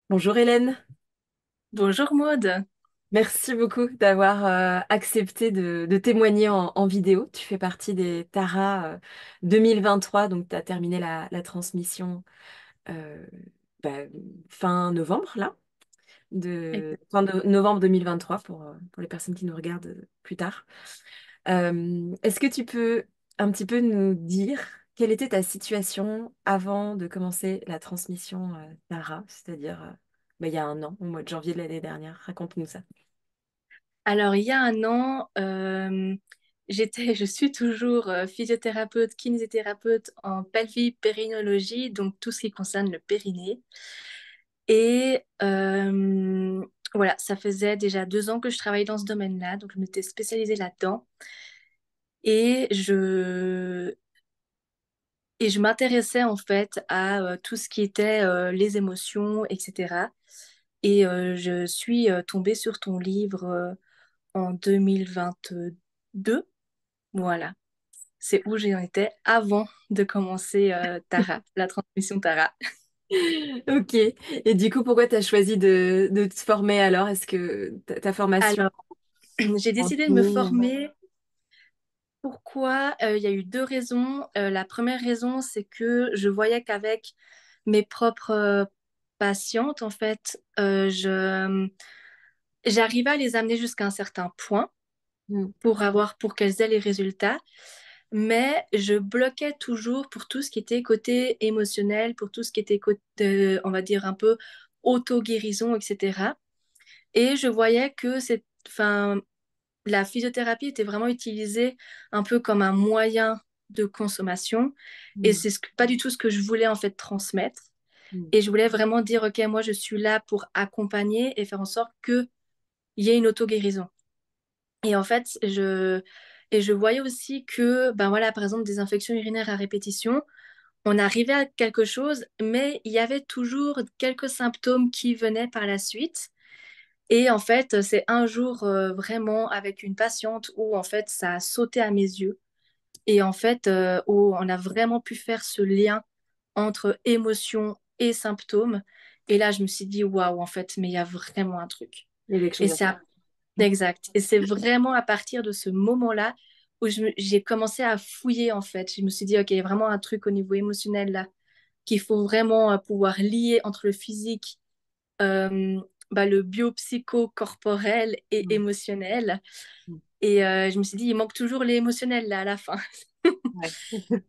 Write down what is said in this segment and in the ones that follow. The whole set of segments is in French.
Bonjour Hélène, Bonjour Maud. merci beaucoup d'avoir accepté de témoigner en vidéo. Tu fais partie des Tara 2023, donc tu as terminé la transmission euh, bah, fin novembre, là, novembre 2023 pour les personnes qui nous regardent plus tard. Est-ce que tu peux un petit peu nous dire quelle était ta situation avant de commencer la transmission Tara, c'est-à-dire bah, il y a un an, au mois de janvier de l'année dernière? Raconte-nous ça. Alors, il y a un an, je suis toujours physiothérapeute, kinésithérapeute en pelvipérinologie, donc tout ce qui concerne le périnée. Et voilà, ça faisait déjà 2 ans que je travaillais dans ce domaine-là, donc je m'étais spécialisée là-dedans. Et je m'intéressais en fait à tout ce qui était les émotions, etc. Et je suis tombée sur ton livre en 2022. Voilà, c'est où j'en étais avant de commencer Tara, la transmission Tara. Ok. Et du coup, pourquoi tu as choisi de te former alors? Est-ce que ta formation Alors, j'ai en décidé de me ligne? former. Pourquoi? Il y a eu deux raisons. La première raison, c'est que je voyais qu'avec mes propres patientes, en fait, j'arrivais à les amener jusqu'à un certain point Hmm. pour qu'elles aient les résultats. Mais je bloquais toujours pour tout ce qui était côté émotionnel, pour tout ce qui était côté, on va dire, un peu auto-guérison, etc. Et je voyais que enfin, la physiothérapie était vraiment utilisée un peu comme un moyen de consommation. Et Hmm. c'est pas du tout ce que je voulais en fait transmettre. Hmm. Et je voulais vraiment dire, OK, moi, je suis là pour accompagner et faire en sorte qu'il y ait une auto-guérison. Et en fait, je voyais aussi que, ben voilà, par exemple, des infections urinaires à répétition, on arrivait à quelque chose, mais il y avait toujours quelques symptômes qui venaient par la suite. Et en fait, c'est un jour vraiment avec une patiente où en fait ça a sauté à mes yeux. Et en fait, où on a vraiment pu faire ce lien entre émotion et symptômes. Et là, je me suis dit, waouh, en fait, mais il y a vraiment un truc. Il y a quelque Et chose à c'est faire. exact. Et c'est vraiment à partir de ce moment-là où j'ai commencé à fouiller, en fait. Je me suis dit, OK, il y a vraiment un truc au niveau émotionnel là, qu'il faut vraiment pouvoir lier entre le physique, euh, bah, le biopsycho-corporel et Hmm. émotionnel. Hmm. Et je me suis dit, il manque toujours l'émotionnel là à la fin. Ouais.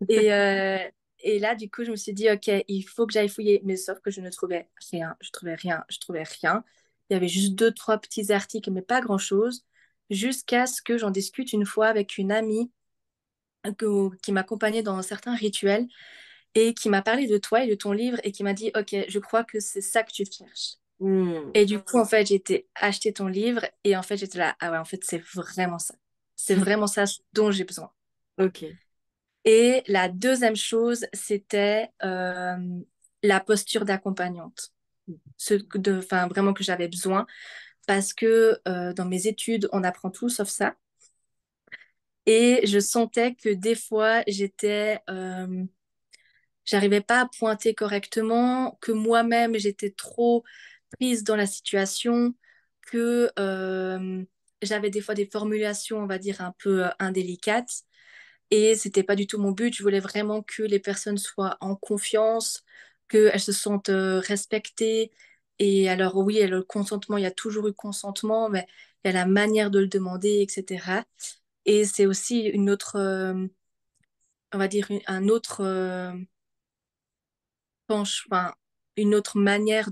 Et, euh, et là, du coup, je me suis dit, OK, il faut que j'aille fouiller. Mais sauf que je ne trouvais rien. Je trouvais rien. Je trouvais rien. Il y avait juste deux, trois petits articles, mais pas grand-chose. Jusqu'à ce que j'en discute une fois avec une amie qui m'accompagnait dans certains rituels et qui m'a parlé de toi et de ton livre et qui m'a dit, OK, je crois que c'est ça que tu cherches. Hmm. Et du coup, en fait, j'ai été acheter ton livre et en fait, j'étais là, ah ouais, en fait, c'est vraiment ça. C'est vraiment ça dont j'ai besoin. Ok. Et la deuxième chose, c'était la posture d'accompagnante. Enfin, vraiment que j'avais besoin parce que dans mes études, on apprend tout sauf ça. Et je sentais que des fois, j'arrivais pas à pointer correctement, que moi-même, j'étais trop prise dans la situation, que j'avais des fois des formulations, on va dire, un peu indélicates. Et c'était pas du tout mon but. Je voulais vraiment que les personnes soient en confiance, qu'elles se sentent respectées. Et alors, oui, le consentement, il y a toujours eu consentement, mais il y a la manière de le demander, etc. Et c'est aussi une autre, on va dire, un autre enfin, une autre manière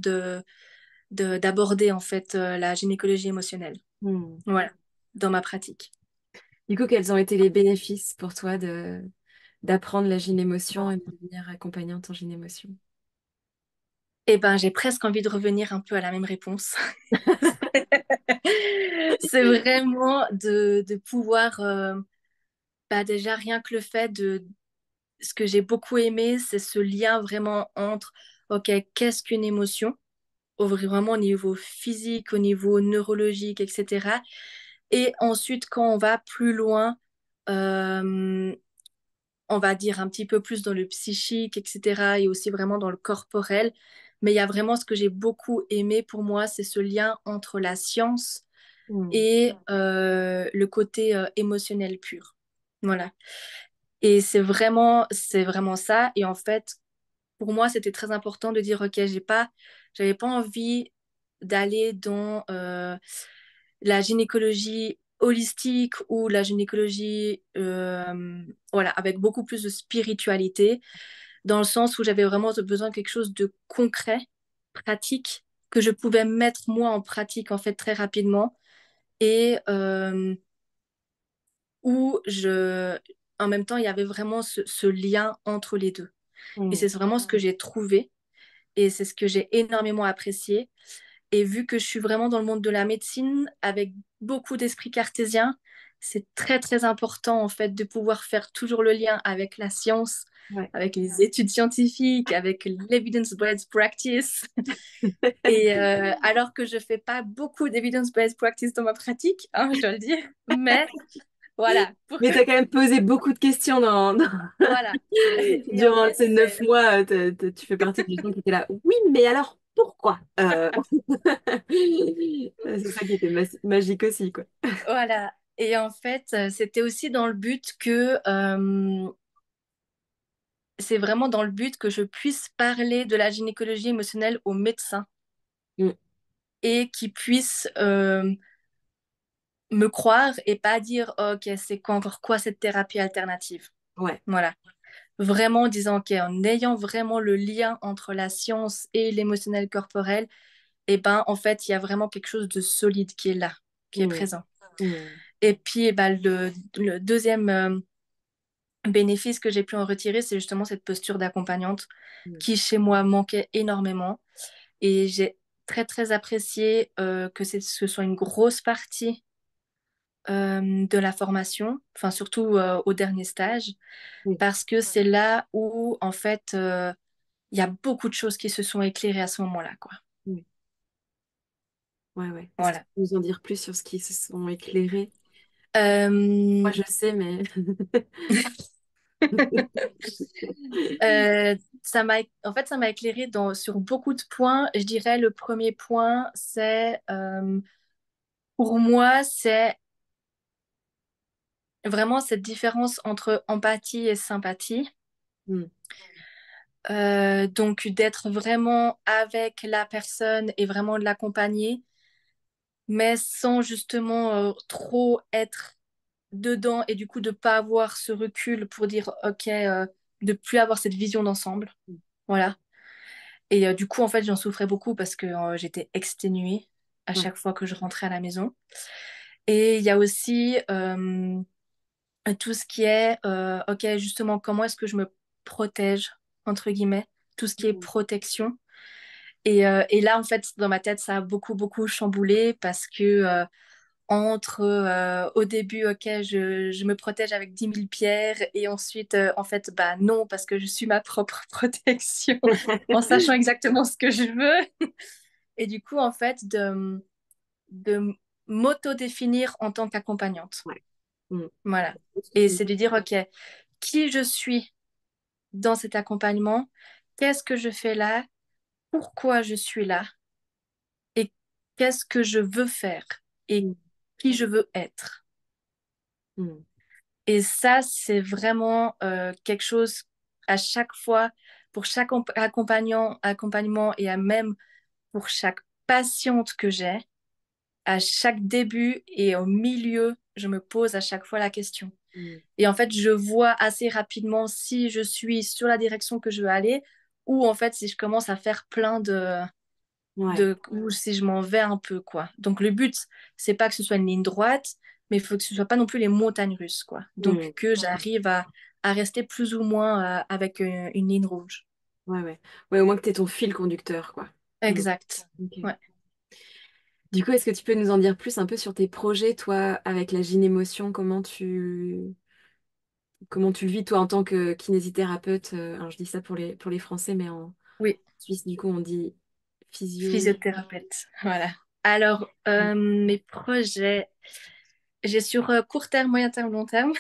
d'aborder en fait la gynécologie émotionnelle. Hmm. Voilà, dans ma pratique. Du coup, quels ont été les bénéfices pour toi de d'apprendre la gynémotion et de devenir accompagnante en gynémotion? Eh ben, j'ai presque envie de revenir un peu à la même réponse. C'est vraiment de pouvoir, bah déjà rien que le fait de, ce que j'ai beaucoup aimé, c'est ce lien vraiment entre, ok, qu'est-ce qu'une émotion, vraiment au niveau physique, au niveau neurologique, etc. Et ensuite, quand on va plus loin, euh, on va dire un petit peu plus dans le psychique, etc. et aussi vraiment dans le corporel, Mais il y a vraiment ce que j'ai beaucoup aimé pour moi, c'est ce lien entre la science Mm. et le côté émotionnel pur. Voilà. Et c'est vraiment ça. Et en fait, pour moi, c'était très important de dire, OK, j'avais pas envie d'aller dans la gynécologie holistique ou la gynécologie, voilà, avec beaucoup plus de spiritualité, dans le sens où j'avais vraiment besoin de quelque chose de concret, pratique, que je pouvais mettre moi en pratique, en fait, très rapidement. Et où en même temps, il y avait vraiment ce lien entre les deux. Et Mm. c'est vraiment ce que j'ai trouvé et c'est ce que j'ai énormément apprécié. Et vu que je suis vraiment dans le monde de la médecine avec beaucoup d'esprit cartésien, c'est très très important en fait de pouvoir faire toujours le lien avec la science, Ouais. avec les études scientifiques, avec l'evidence-based practice. Et alors que je fais pas beaucoup d'evidence-based practice dans ma pratique, hein, je dois le dire, mais voilà, Mais tu as quand même posé beaucoup de questions voilà. Et en durant fait, ces 9 mois. Tu fais partie des gens qui étaient là. Oui, mais alors pourquoi? C'est ça qui était magique aussi, quoi. voilà. Et en fait, c'était aussi dans le but que c'est vraiment dans le but que je puisse parler de la gynécologie émotionnelle aux médecins Mm. et qu'ils puissent me croire et pas dire ok, c'est encore quoi cette thérapie alternative. Ouais. Voilà. Vraiment en disant ok, en ayant vraiment le lien entre la science et l'émotionnel corporel, et ben en fait, il y a vraiment quelque chose de solide qui est là, qui est Mm. présent. Mm. Et puis, eh ben, le deuxième bénéfice que j'ai pu en retirer, c'est justement cette posture d'accompagnante Mm. qui, chez moi, manquait énormément. Et j'ai très, très apprécié que ce soit une grosse partie de la formation, enfin, surtout au dernier stage, Oui. parce que c'est là où, en fait, il y a beaucoup de choses qui se sont éclairées à ce moment-là, quoi. Oui. Ouais, ouais. Est-ce que tu Voilà. peux nous en dire plus sur ce qui se sont éclairés? Moi, Euh, je sais, mais... En fait, ça m'a éclairé sur beaucoup de points. Je dirais le premier point, c'est pour moi, c'est vraiment cette différence entre empathie et sympathie. Mm. Donc, d'être vraiment avec la personne et vraiment de l'accompagner, mais sans justement trop être dedans et du coup de pas avoir ce recul pour dire, OK, de plus avoir cette vision d'ensemble. Voilà. Et du coup, en fait, j'en souffrais beaucoup parce que j'étais exténuée à Ouais. chaque fois que je rentrais à la maison. Et il y a aussi tout ce qui est, OK, justement, comment est-ce que je me protège, entre guillemets, tout ce qui est Mm. protection. Et là, en fait, dans ma tête, ça a beaucoup, beaucoup chamboulé parce que entre au début, OK, je me protège avec 10 000 pierres et ensuite, en fait, bah non, parce que je suis ma propre protection en sachant exactement ce que je veux. Et du coup, en fait, de m'auto-définir en tant qu'accompagnante. Ouais. Mm. Voilà. Qu'est-ce que Et tu c'est de dire, OK, qui je suis dans cet accompagnement, qu'est-ce que je fais là, pourquoi je suis là et qu'est-ce que je veux faire et Mm. qui je veux être. Mm. Et ça, c'est vraiment quelque chose à chaque fois, pour chaque accompagnement et à même pour chaque patiente que j'ai, à chaque début et au milieu, je me pose à chaque fois la question. Mm. Et en fait, je vois assez rapidement si je suis sur la direction que je veux aller ou en fait si je commence à faire plein Ouais. ou si je m'en vais un peu, quoi. Donc le but, c'est pas que ce soit une ligne droite, mais il faut que ce soit pas non plus les montagnes russes, quoi. Donc Mm. que j'arrive à rester plus ou moins avec une ligne rouge. Ouais, ouais. Ouais, au moins que tu ton fil conducteur, quoi. Mm. Exact. Ok. Ouais. Du coup, est-ce que tu peux nous en dire plus un peu sur tes projets, toi, avec la gynémotion, comment tu le vis, toi, en tant que kinésithérapeute? Alors, je dis ça pour les Français, mais en Oui, Suisse, du coup, on dit physio. physiothérapeute. Voilà. Alors, mes projets, j'ai sur court terme, moyen terme, long terme.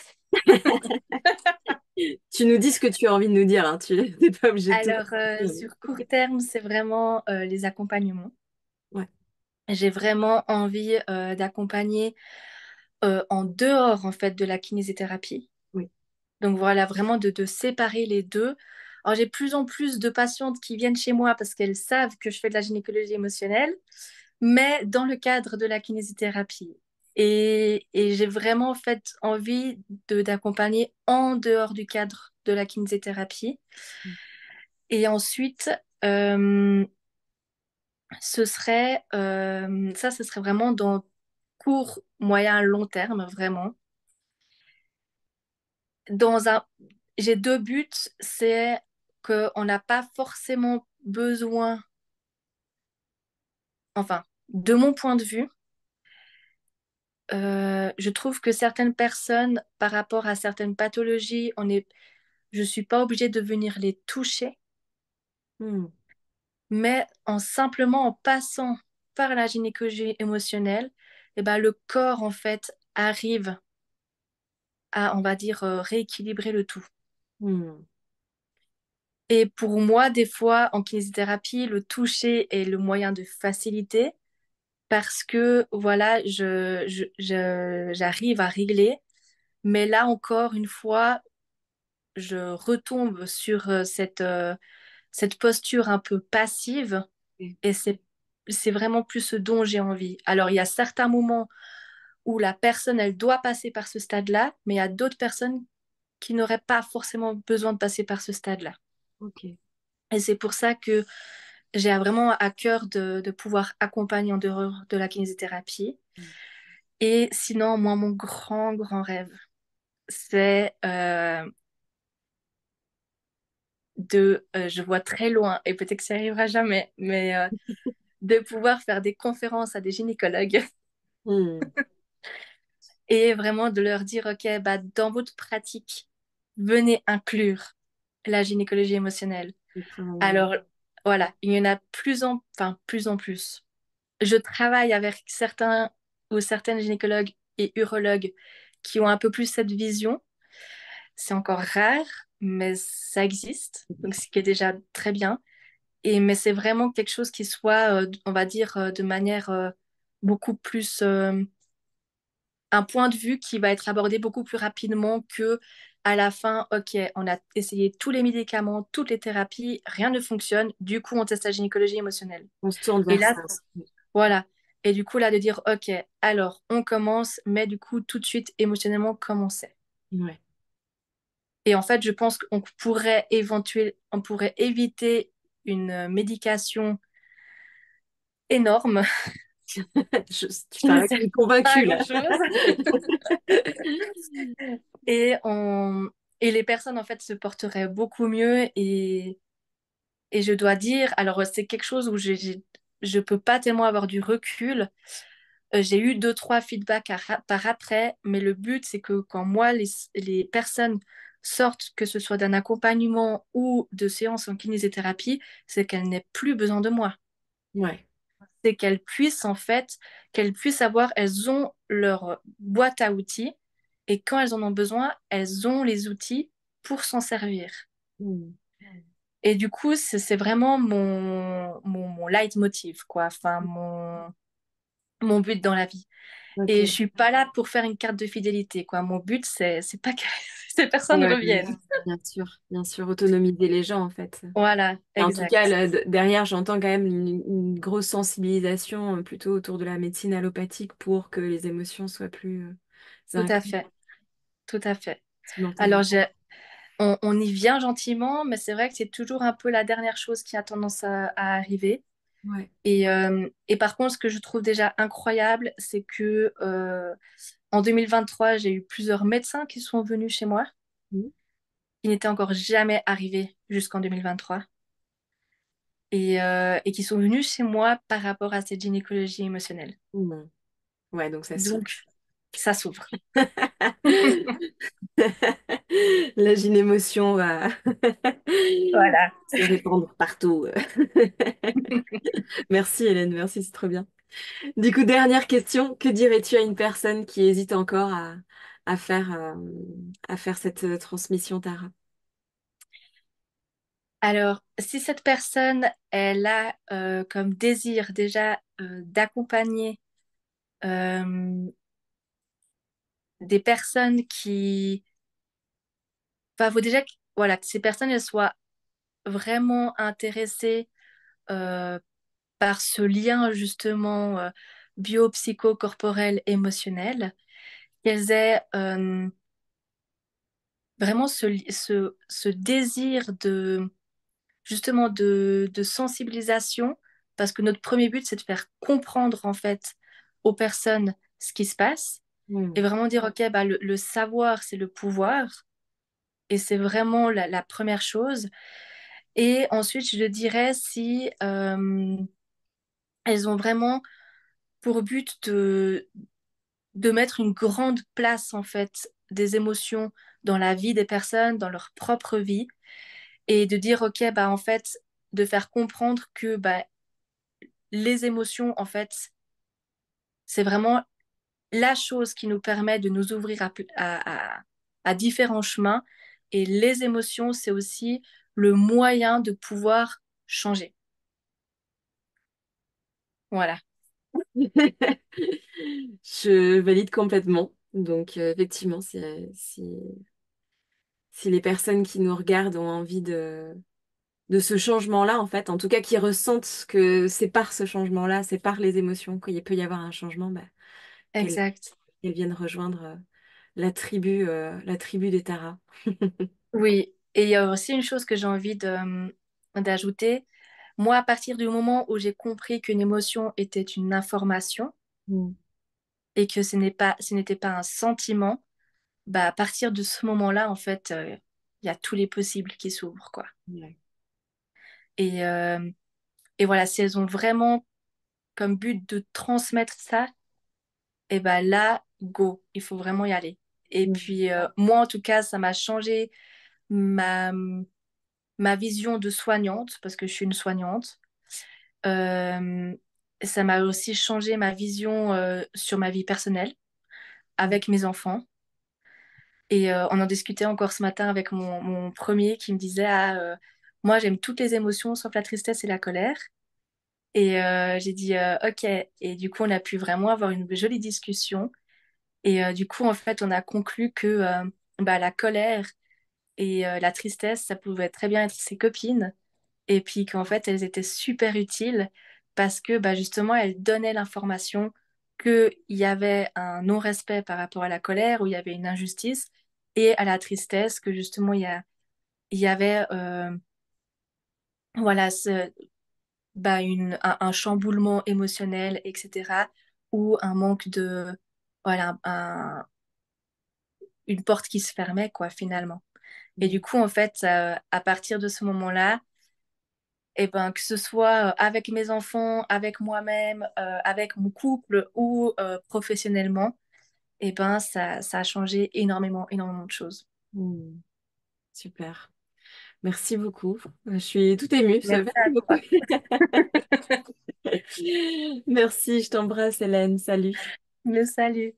Tu nous dis ce que tu as envie de nous dire, hein. Tu n'es pas obligé de tout Alors, raconter. sur court terme, c'est vraiment les accompagnements. Ouais, J'ai vraiment envie d'accompagner en dehors en fait de la kinésithérapie. oui. Donc voilà, vraiment de séparer les deux. Alors j'ai plus en plus de patientes qui viennent chez moi parce qu'elles savent que je fais de la gynécologie émotionnelle, mais dans le cadre de la kinésithérapie. Et j'ai vraiment en fait envie d'accompagner en dehors du cadre de la kinésithérapie. Et ensuite, euh, ce serait vraiment dans court, moyen, long terme, vraiment. Dans un, j'ai deux buts, c'est qu'on n'a pas forcément besoin, enfin, de mon point de vue, je trouve que certaines personnes, par rapport à certaines pathologies, je suis pas obligée de venir les toucher, Hmm, mais simplement en passant par la gynécologie émotionnelle, eh ben, le corps, en fait, arrive à, on va dire, rééquilibrer le tout. hmm, Et pour moi, des fois, en kinésithérapie, le toucher est le moyen de faciliter parce que, voilà, j'arrive à régler. Mais là encore, une fois, je retombe sur cette posture un peu passive ok. et c'est vraiment plus ce dont j'ai envie. Alors, il y a certains moments où la personne, elle doit passer par ce stade-là, mais il y a d'autres personnes qui n'auraient pas forcément besoin de passer par ce stade-là. Ok. Et c'est pour ça que j'ai vraiment à cœur de pouvoir accompagner en dehors de la kinésithérapie. Et sinon, moi, mon grand, grand rêve, c'est je vois très loin, et peut-être que ça arrivera jamais, mais de pouvoir faire des conférences à des gynécologues Hmm, et vraiment de leur dire, OK, bah, dans votre pratique, venez inclure la gynécologie émotionnelle. je travaille. Alors, voilà, il y en a plus en plus. Je travaille avec certains ou certaines gynécologues et urologues qui ont un peu plus cette vision. C'est encore rare, mais ça existe, donc ce qui est déjà très bien. Mais c'est vraiment quelque chose qui soit, on va dire, de manière beaucoup plus, un point de vue qui va être abordé beaucoup plus rapidement que à la fin, ok, on a essayé tous les médicaments, toutes les thérapies, rien ne fonctionne, du coup on teste la gynécologie émotionnelle. On se tourne Et vers là, ça. Oui. voilà. Et du coup, là, de dire, OK, alors, on commence, mais du coup, tout de suite, émotionnellement, commencer. Ouais. Et en fait, je pense on pourrait éviter une médication énorme Tu qui ne parais sert pas à convaincue là. grand-chose. Et, et les personnes, en fait, se porteraient beaucoup mieux. Et je dois dire, alors, c'est quelque chose où je peux pas tellement avoir du recul. J'ai eu deux, trois feedbacks par après, mais le but, c'est que quand moi, les personnes sortent, que ce soit d'un accompagnement ou de séances en kinésithérapie, c'est qu'elles n'aient plus besoin de moi. Ouais. C'est qu'elles puissent avoir, elles ont leur boîte à outils et quand elles en ont besoin, elles ont les outils pour s'en servir. Hmm, Et du coup, c'est vraiment mon leitmotiv, quoi, enfin, mon but dans la vie. Et je ok. suis pas là pour faire une carte de fidélité, quoi. Mon but, c'est pas que ces personnes Ouais, reviennent. bien sûr, autonomiser les gens en fait. Voilà, Et en tout cas, exact. là, derrière, j'entends quand même une grosse sensibilisation plutôt autour de la médecine allopathique pour que les émotions soient plus Tout à incluses fait, tout à fait. Alors, simultanément. on y vient gentiment, mais c'est vrai que c'est toujours un peu la dernière chose qui a tendance à arriver. Ouais. Et par contre, ce que je trouve déjà incroyable, c'est que en 2023, j'ai eu plusieurs médecins qui sont venus chez moi, Mhm. qui n'étaient encore jamais arrivés jusqu'en 2023. Et qui sont venus chez moi par rapport à cette gynécologie émotionnelle. Mhm. Ouais, donc ça s'ouvre. Donc, ça s'ouvre. La gynémotion va Voilà. se répandre partout. Merci Hélène, merci, c'est trop bien. Du coup, dernière question, que dirais-tu à une personne qui hésite encore à faire, euh, à faire cette transmission, Tara? Alors, si cette personne, elle a comme désir déjà d'accompagner euh, des personnes qui... Enfin, faut déjà que, voilà, que ces personnes, elles soient vraiment intéressées euh, par ce lien justement bio-psycho-corporel émotionnel, qu'elles aient vraiment ce désir de justement de sensibilisation, parce que notre premier but, c'est de faire comprendre en fait aux personnes ce qui se passe et Mm. vraiment dire, OK, bah, le savoir, c'est le pouvoir, et c'est vraiment la première chose. Et ensuite, je dirais si elles ont vraiment pour but de mettre une grande place en fait des émotions dans la vie des personnes, dans leur propre vie, et de dire ok bah en fait de faire comprendre que bah, les émotions en fait c'est vraiment la chose qui nous permet de nous ouvrir à différents chemins, et les émotions c'est aussi le moyen de pouvoir changer. Voilà. Je valide complètement. Donc, effectivement, si les personnes qui nous regardent ont envie de ce changement-là, en fait, en tout cas qui ressentent que c'est par ce changement-là, c'est par les émotions qu'il peut y avoir un changement, bah, qu'elles Exact. qu'elles viennent rejoindre la tribu des Tara. Oui, et il y a aussi une chose que j'ai envie d'ajouter. Moi, à partir du moment où j'ai compris qu'une émotion était une information Mm. et que ce n'était pas un sentiment, bah, à partir de ce moment-là, en fait, il y a tous les possibles qui s'ouvrent, quoi. Ouais. Et, euh, et voilà, si elles ont vraiment comme but de transmettre ça, et ben là, go, il faut vraiment y aller. Et Mm. puis, moi, en tout cas, ça m'a changé ma, ma vision de soignante, parce que je suis une soignante. Euh, Ça m'a aussi changé ma vision sur ma vie personnelle Mm. avec mes enfants. Et on en discutait encore ce matin avec mon premier qui me disait, ah, moi j'aime toutes les émotions sauf la tristesse et la colère. Et j'ai dit, ok. Et du coup, on a pu vraiment avoir une jolie discussion. Et du coup, en fait, on a conclu que bah, la colère et la tristesse, ça pouvait très bien être ses copines. Et puis qu'en fait, elles étaient super utiles parce que bah, justement, elles donnaient l'information qu'il y avait un non-respect par rapport à la colère, ou il y avait une injustice, et à la tristesse, que justement, il y avait voilà, bah, un chamboulement émotionnel, etc., ou un manque de... Voilà, une porte qui se fermait, quoi, finalement. Et du Mm. coup, en fait, à partir de ce moment-là, et ben, que ce soit avec mes enfants, avec moi-même, avec mon couple ou professionnellement, et ben, ça a changé énormément, énormément de choses. Mm. Super. Merci beaucoup. Je suis tout émue. Merci Merci à beaucoup. toi. Merci, je t'embrasse, Hélène. Salut. Le salut.